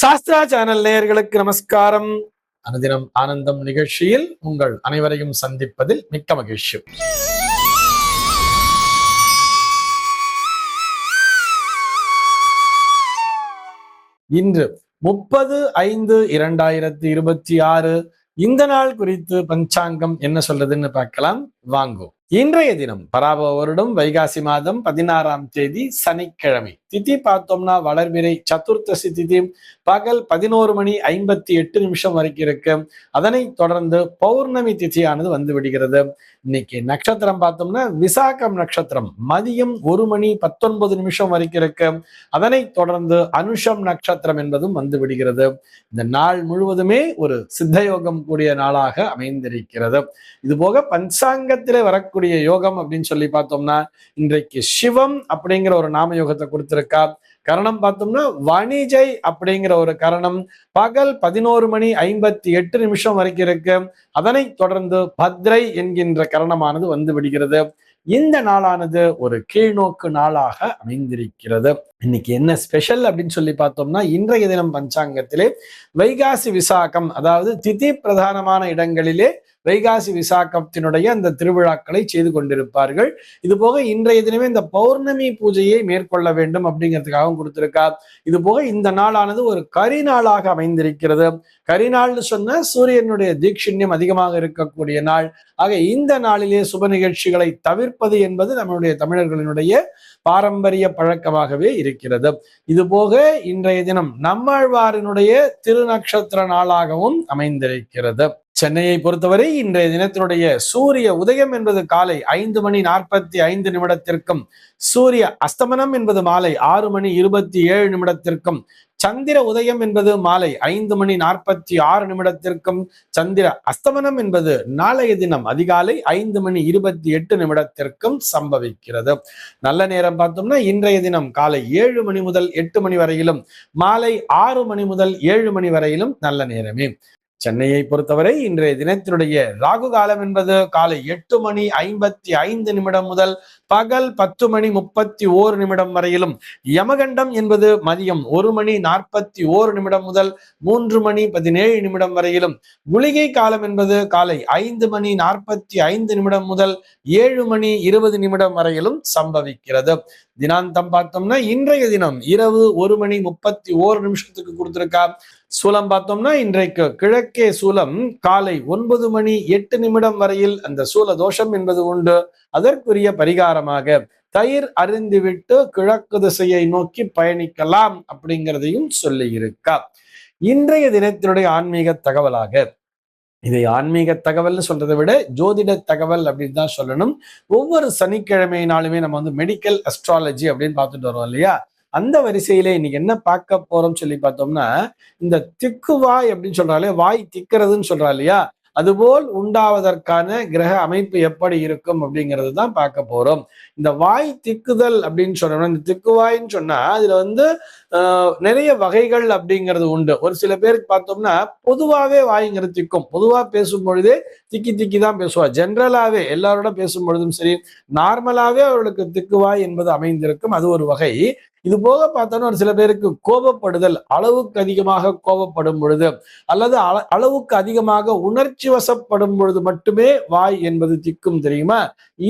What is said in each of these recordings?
Sastra channel நேயர்களுக்கு நமஸ்காரம். அனுதினம் ஆனந்தம் நிகழ்ச்சியில் உங்கள் அனைவரையும் சந்திப்பதில் மிக்க மகிழ்ச்சி. இன்று 30/5/2026 இந்த நாள் குறித்து பஞ்சாங்கம் என்ன சொல்றதுன்னு பார்க்கலாம். வாங்கோ. இன்றைய தினம் பராபவ வருடம் வைகாசி மாதம் 16ஆம் தேதி சனிக்கிழமை. திதி பார்த்தோம்னா வளர்பிறை சதுர்த்தசி திதி பகல் 11:58 வரைக்கும் இருக்கு. அதனை தொடர்ந்து பௌர்ணமி திதியானது வந்து விடுகிறது. இன்னைக்கு நட்சத்திரம் பார்த்தோம்னா விசாகம் நட்சத்திரம் மதியம் 1:19 வரைக்கும் இருக்கு. அதனை தொடர்ந்து அனுஷம் நட்சத்திரம் என்பதும் வந்து விடுகிறது. இந்த நாள் முழுவதுமே ஒரு சித்தயோகம் கூடிய நாளாக அமைந்திருக்கிறது. இது போக பஞ்சாங்கத்திலே வரக்கூடிய யோகம் அப்படின்னு சொல்லி பார்த்தோம்னா இன்றைக்கு சிவம் அப்படிங்கிற ஒரு நாம யோகத்தை கொடுத்திருக்கா. கரணம் பார்த்தோம்னா வணிஜை அப்படிங்கிற ஒரு கரணம் பகல் 11:58 வரைக்கும் இருக்கு. அதனை தொடர்ந்து பத்ரை என்கின்ற கரணமானது வந்து விடுகிறது. இந்த நாளானது ஒரு கீழ்நோக்கு நாளாக அமைந்திருக்கிறது. இன்னைக்கு என்ன ஸ்பெஷல் அப்படின்னு சொல்லி பார்த்தோம்னா இன்றைய தினம் பஞ்சாங்கத்திலே வைகாசி விசாகம், அதாவது திதி பிரதானமான இடங்களிலே வைகாசி விசாகத்தினுடைய அந்த திருவிழாக்களை செய்து கொண்டிருப்பார்கள். இது போக இன்றைய தினமே இந்த பௌர்ணமி பூஜையை மேற்கொள்ள வேண்டும் அப்படிங்கிறதுக்காகவும் கொடுத்திருக்கார். இது போக இந்த நாளானது ஒரு கரிநாளாக அமைந்திருக்கிறது. கரிநாள்னு சொன்ன சூரியனுடைய தீட்சிண்யம் அதிகமாக இருக்கக்கூடிய நாள். ஆக இந்த நாளிலே சுப நிகழ்ச்சிகளை தவிர்ப்பது என்பது நம்மளுடைய தமிழர்களினுடைய பாரம்பரிய பழக்கமாகவே இருக்கிறது. இது போக இன்றைய தினம் நம்மாழ்வாரினுடைய திருநக்ஷத்திர நாளாகவும் அமைந்திருக்கிறது. சென்னையை பொறுத்தவரை இன்றைய தினத்தினுடைய சூரிய உதயம் என்பது காலை 5:45 சூரிய அஸ்தமனம் என்பது மாலை 6:27 சந்திர உதயம் என்பது மாலை 5:46 சந்திர அஸ்தமனம் என்பது நாளைய தினம் அதிகாலை 5:28 சம்பவிக்கிறது. நல்ல நேரம் பார்த்தோம்னா இன்றைய தினம் காலை 7 மணி முதல் 8 மணி வரையிலும் மாலை 6 மணி முதல் 7 மணி வரையிலும் நல்ல நேரமே. சென்னையை பொறுத்தவரை இன்றைய தினத்தினுடைய ராகு காலம் என்பது காலை 8:55 முதல் பகல் 10:31 வரையிலும், யமகண்டம் என்பது மதியம் 1:41 முதல் 3:17 வரையிலும், குளிகை காலம் என்பது காலை 5:45 முதல் 7:20 வரையிலும் சம்பவிக்கிறது. தினாந்தம் பார்த்தோம்னா இன்றைய தினம் இரவு 1:31 கொடுத்திருக்கா. சூலம் பார்த்தோம்னா இன்றைக்கு கிழக்கே சூலம் காலை 9:08 வரையில் அந்த சூல தோஷம் என்பது உண்டு. அதற்குரிய பரிகாரமாக தயிர் அருந்திவிட்டு கிழக்கு திசையை நோக்கி பயணிக்கலாம் அப்படிங்கிறதையும் சொல்லி இருக்கா. இன்றைய தினத்தினுடைய ஆன்மீக தகவலாக, இதை ஆன்மீக தகவல்னு சொல்றதை விட ஜோதிட தகவல் அப்படின்னு தான் சொல்லணும். ஒவ்வொரு சனிக்கிழமையினாலுமே நம்ம வந்து மெடிக்கல் அஸ்ட்ராலஜி அப்படின்னு பார்த்துட்டு வரோம் இல்லையா. அந்த வரிசையிலே இன்னைக்கு என்ன பார்க்க போறோம் சொல்லி பார்த்தோம்னா, இந்த திக்குவாய் அப்படின்னு சொல்றாலே, வாய் திக்கிறதுன்னு சொல்றா இல்லையா, அதுபோல் உண்டாவதற்கான கிரக அமைப்பு எப்படி இருக்கும் அப்படிங்கிறது தான் பார்க்க போறோம். இந்த வாய் திக்குதல் அப்படின்னு சொன்னோம்னா, இந்த திக்குவாயின்னு சொன்னா அதுல வந்து நிறைய வகைகள் அப்படிங்கிறது உண்டு. ஒரு சில பேருக்கு பார்த்தோம்னா பொதுவாவே வாய்ங்கிறது திக்கும். பொதுவா பேசும் பொழுதே திக்கி திக்கி தான் பேசுவா. ஜென்ரலாவே எல்லாரோட பேசும் பொழுதும் சரி, நார்மலாவே அவர்களுக்கு திக்குவாய் என்பது அமைந்திருக்கும். அது ஒரு வகை. இது போக பார்த்தோம்னா ஒரு சில பேருக்கு கோபப்படுதல், அளவுக்கு அதிகமாக கோபப்படும் பொழுது அல்லது அளவுக்கு அதிகமாக உணர்ச்சி வசப்படும் பொழுது மட்டுமே வாய் என்பது திக்கும், தெரியுமா.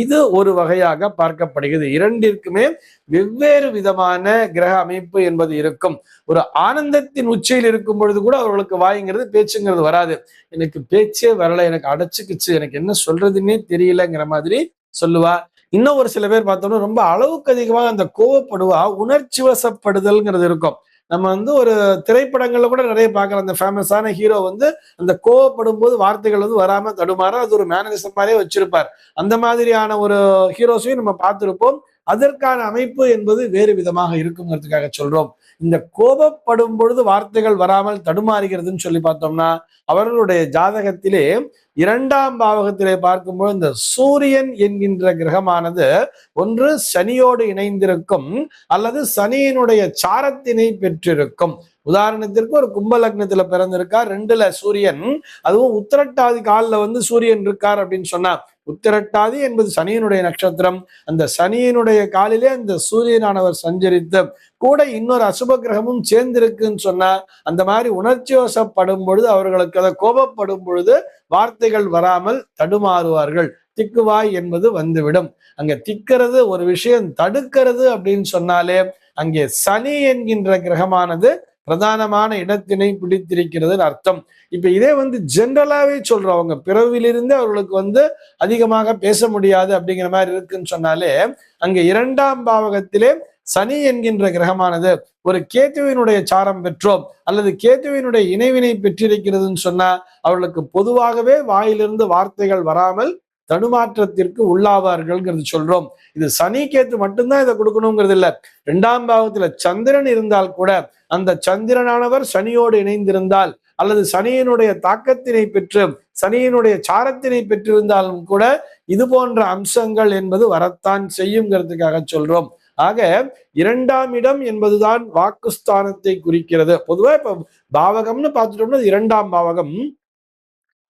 இது ஒரு வகையாக பார்க்கப்படுகிறது. இரண்டிற்குமே வெவ்வேறு விதமான கிரக அமைப்பு என்பது இருக்கும். ஒரு ஆனந்தத்தின் உச்சியில் இருக்கும் பொழுது கூட அவர்களுக்கு வாய்ங்கிறது பேச்சுங்கிறது வராது. எனக்கு பேச்சே வரல, எனக்கு அடைச்சுக்குச்சு, எனக்கு என்ன சொல்றதுன்னே தெரியலங்கிற மாதிரி சொல்லுவா. இன்னும் ஒரு சில பேர் பார்த்தோம்னா ரொம்ப அளவுக்கு அதிகமாக அந்த கோவப்படுவா, உணர்ச்சி வசப்படுதல்ங்கிறது இருக்கும். நம்ம வந்து ஒரு திரைப்படங்கள்ல கூட நிறைய பார்க்கலாம். அந்த ஃபேமஸான ஹீரோ வந்து அந்த கோவப்படும் போது வார்த்தைகள் வந்து வராம தடுமாற அது ஒரு மேனரிசம் மாதிரியே வச்சிருப்பார். அந்த மாதிரியான ஒரு ஹீரோஸையும் நம்ம பார்த்திருப்போம். அதற்கான அமைப்பு என்பது வேறு விதமாக இருக்குங்கிறதுக்காக சொல்றோம். இந்த கோபப்படும் பொழுது வார்த்தைகள் வராமல் தடுமாறுகிறதுன்னு சொல்லி பார்த்தோம்னா அவர்களுடைய ஜாதகத்திலே 2ஆம் பாவகத்திலே பார்க்கும்போது இந்த சூரியன் என்கின்ற கிரகமானது ஒன்று சனியோடு இணைந்திருக்கும் அல்லது சனியினுடைய சாரத்தினை பெற்றிருக்கும். உதாரணத்திற்கு ஒரு கும்ப லக்னத்துல பிறந்திருக்கார், 2ல சூரியன், அதுவும் உத்திரட்டாதி காலில் வந்து சூரியன் இருக்கார் அப்படின்னு சொன்னா உத்திரட்டாதி என்பது சனியினுடைய நட்சத்திரம். அந்த சனியினுடைய காலிலே அந்த சூரியனானவர் சஞ்சரித்து கூட இன்னொரு அசுப கிரகமும் சேர்ந்திருக்குன்னு சொன்னா, அந்த மாதிரி உணர்ச்சி வசப்படும் பொழுது, அவர்களுக்கு அதை கோபப்படும் பொழுது வார்த்தைகள் வராமல் தடுமாறுவார்கள். திக்குவாய் என்பது வந்துவிடும். அங்க திக்கிறது ஒரு விஷயம், தடுக்கிறது அப்படின்னு சொன்னாலே அங்கே சனி என்கின்ற கிரகமானது பிரதானமான இடத்தினை பிடித்திருக்கிறது அர்த்தம். இப்ப இதே ஜென்ரலாவே சொல்றோம், அவங்க பிறவிலிருந்து அவர்களுக்கு அதிகமாக பேச முடியாது அப்படிங்கிற மாதிரி இருக்குன்னு சொன்னாலே, அங்க 2ஆம் பாவகத்திலே சனி என்கின்ற கிரகமானது ஒரு கேத்துவினுடைய சாரம் பெற்றோம் அல்லது கேத்துவினுடைய இணைவினை பெற்றிருக்கிறதுன்னு சொன்னா, அவர்களுக்கு பொதுவாகவே வாயிலிருந்து வார்த்தைகள் வராமல் தடுமாற்றத்திற்கு உள்ளாவார்கள்ங்கிறது சொல்றோம். இது சனி கேத்து மட்டும்தான் இதை கொடுக்கணுங்கிறது இல்ல. 2ஆம் பாவத்துல சந்திரன் இருந்தால் கூட, அந்த சந்திரனானவர் சனியோடு இணைந்திருந்தால் அல்லது சனியினுடைய தாக்கத்தினை பெற்று சனியினுடைய சாரத்தினை பெற்றிருந்தாலும் கூட இது போன்ற அம்சங்கள் என்பது வரத்தான் செய்யுங்கிறதுக்காக சொல்றோம். ஆக 2ஆம் இடம் என்பதுதான் வாக்குஸ்தானத்தை குறிக்கிறது. பொதுவா இப்ப பாவகம்னு பார்த்துட்டோம்னா 2ஆம் பாவகம்.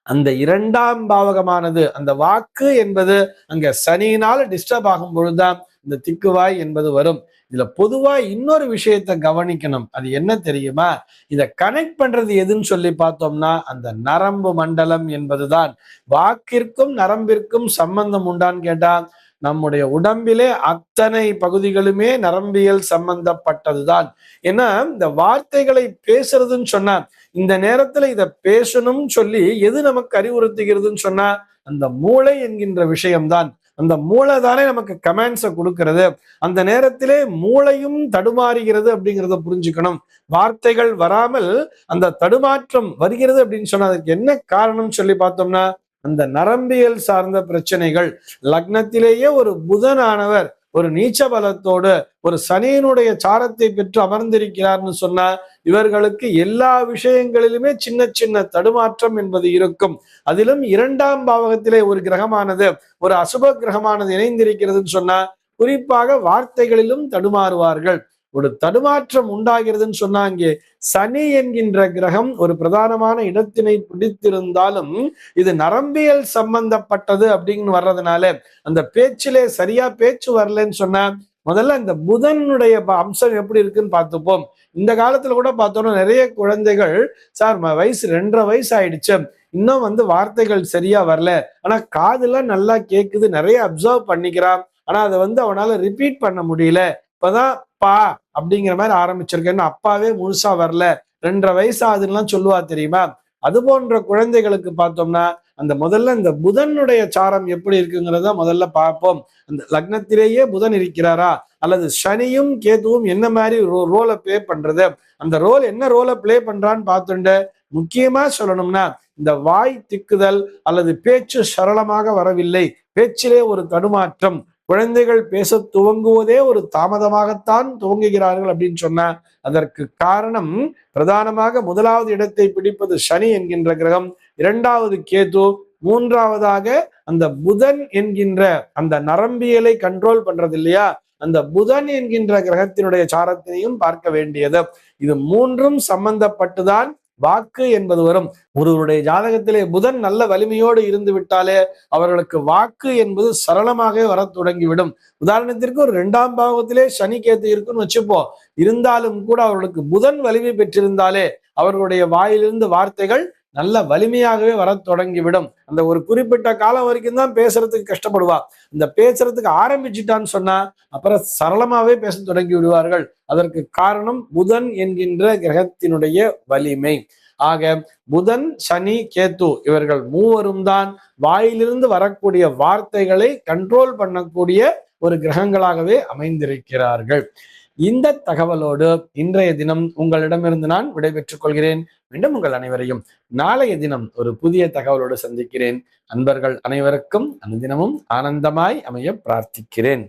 அந்த 2ஆம் பாவகமானது அந்த வாக்கு என்பது அங்க சனியினால டிஸ்டர்ப் ஆகும் பொழுதுதான் இந்த திக்குவாய் என்பது வரும். இதுல பொதுவா இன்னொரு விஷயத்தை கவனிக்கணும். அது என்ன தெரியுமா? இதை கனெக்ட் பண்றது எதுன்னு சொல்லி பார்த்தோம்னா, அந்த நரம்பு மண்டலம் என்பதுதான். வாக்கிற்கும் நரம்பிற்கும் சம்பந்தம் உண்டான்னு கேட்டா, நம்முடைய உடம்பிலே அத்தனை பகுதிகளுமே நரம்பியல் சம்பந்தப்பட்டதுதான். ஏன்னா இந்த வார்த்தைகளை பேசுறதுன்னு சொன்னா, இந்த நேரத்துல இதை பேசணும்னு சொல்லி எது நமக்கு அறிவுறுத்துகிறதுன்னு சொன்னா, அந்த மூளை என்கின்ற விஷயம்தான். அந்த மூளை தானே நமக்கு கமெண்ட்ஸை கொடுக்கிறது. அந்த நேரத்திலே மூளையும் தடுமாறுகிறது அப்படிங்கிறத புரிஞ்சுக்கணும். வார்த்தைகள் வராமல் அந்த தடுமாற்றம் வருகிறது அப்படின்னு சொன்னா, அதுக்கு என்ன காரணம் சொல்லி பார்த்தோம்னா, அந்த நரம்பியல் சார்ந்த பிரச்சனைகள். லக்னத்திலேயே ஒரு புதனானவர் ஒரு நீச்ச பலத்தோடு ஒரு சனியினுடைய சாரத்தை பெற்று அமர்ந்திருக்கிறார்னு சொன்னா, இவர்களுக்கு எல்லா விஷயங்களிலுமே சின்ன சின்ன தடுமாற்றம் என்பது இருக்கும். அதிலும் 2ஆம் பாவகத்திலே ஒரு கிரகமானது ஒரு அசுப கிரகமானது இணைந்திருக்கிறதுன்னு சொன்னா, குறிப்பாக வார்த்தைகளிலும் தடுமாறுவார்கள். ஒரு தடுமாற்றம் உண்டாகிறதுன்னு சொன்னா, அங்கே சனி என்கின்ற கிரகம் ஒரு பிரதானமான இடத்தினை பிடித்திருந்தாலும் இது நரம்பியல் சம்பந்தப்பட்டது அப்படின்னு வர்றதுனால அந்த பேச்சிலே சரியா பேச்சு வரலன்னு சொன்னா, முதல்ல இந்த புதனுடைய அம்சம் எப்படி இருக்குன்னு பார்த்துப்போம். இந்த காலத்துல கூட பார்த்தோம்னா நிறைய குழந்தைகள், சார் வயசு 2.5 வயசு ஆயிடுச்சு, இன்னும் வார்த்தைகள் சரியா வரல, ஆனா காதுலாம் நல்லா கேக்குது, நிறைய அப்சர்வ் பண்ணிக்கிறான், ஆனா அதை அவனால ரிப்பீட் பண்ண முடியல, இப்பதான் பா அப்படிங்கிற மாதிரி ஆரம்பிச்சிருக்கேன்னு அப்பாவே முழுசா வரல, 2.5 வயசு ஆகுதுன்னு சொல்லுவா தெரியுமா? அது போன்ற குழந்தைகளுக்கு பார்த்தோம்னா அந்த முதல்ல இந்த புதனுடைய சாரம் எப்படி இருக்குங்கிறத முதல்ல பார்ப்போம். அந்த லக்னத்திலேயே புதன் இருக்கிறாரா அல்லது சனியும் கேதுவும் என்ன மாதிரி ரோலை பிளே பண்றது, அந்த ரோல் என்ன ரோலை பிளே பண்றான்னு பார்த்துட்டு, முக்கியமா சொல்லணும்னா இந்த வாய் திக்குதல் அல்லது பேச்சு சரளமாக வரவில்லை, பேச்சிலே ஒரு தடுமாற்றம், குழந்தைகள் பேச துவங்குவதே ஒரு தாமதமாகத்தான் துவங்குகிறார்கள் அப்படின்னு சொன்னா, அதற்கு காரணம் பிரதானமாக 1வது இடத்தை பிடிப்பது சனி என்கின்ற கிரகம், 2வது கேது, 3வதாக அந்த புதன் என்கின்ற அந்த நரம்பியலை கண்ட்ரோல் பண்றது இல்லையா, அந்த புதன் என்கின்ற கிரகத்தினுடைய சாரத்தினையும் பார்க்க வேண்டியது. இது 3ம் சம்பந்தப்பட்டுதான் வாக்கு என்பது வரும். ஒருவருடைய ஜாதகத்திலே புதன் நல்ல வலிமையோடு இருந்து விட்டாலே அவர்களுக்கு வாக்கு என்பது சரளமாக வர தொடங்கிவிடும். உதாரணத்திற்கு ஒரு 2ஆம் பாவத்திலே சனி கேத்து இருக்குன்னு வச்சுப்போம், இருந்தாலும் கூட அவர்களுக்கு புதன் வலிமை பெற்றிருந்தாலே அவர்களுடைய வாயிலிருந்து வார்த்தைகள் நல்ல வலிமையாகவே வர தொடங்கிவிடும். அந்த ஒரு குறிப்பிட்ட காலம் வரைக்கும் தான் பேசுறதுக்கு கஷ்டப்படுவா, இந்த பேசுறதுக்கு ஆரம்பிச்சுட்டான்னு சொன்னா அப்புறம் சரளமாவே பேச தொடங்கி விடுவார்கள். அதற்கு காரணம் புதன் என்கின்ற கிரகத்தினுடைய வலிமை. ஆக புதன், சனி, கேத்து இவர்கள் மூவரும் தான் வாயிலிருந்து வரக்கூடிய வார்த்தைகளை கண்ட்ரோல் பண்ணக்கூடிய ஒரு கிரகங்களாகவே அமைந்திருக்கிறார்கள். இந்த தகவலோடு இன்றைய தினம் உங்களிடமிருந்து நான் விடைபெற்றுக் கொள்கிறேன். மீண்டும் உங்கள் அனைவரையும் நாளைய தினம் ஒரு புதிய தகவலோடு சந்திக்கிறேன். அன்பர்கள் அனைவருக்கும் அனுதினமும் ஆனந்தமாய் அமைய பிரார்த்திக்கிறேன்.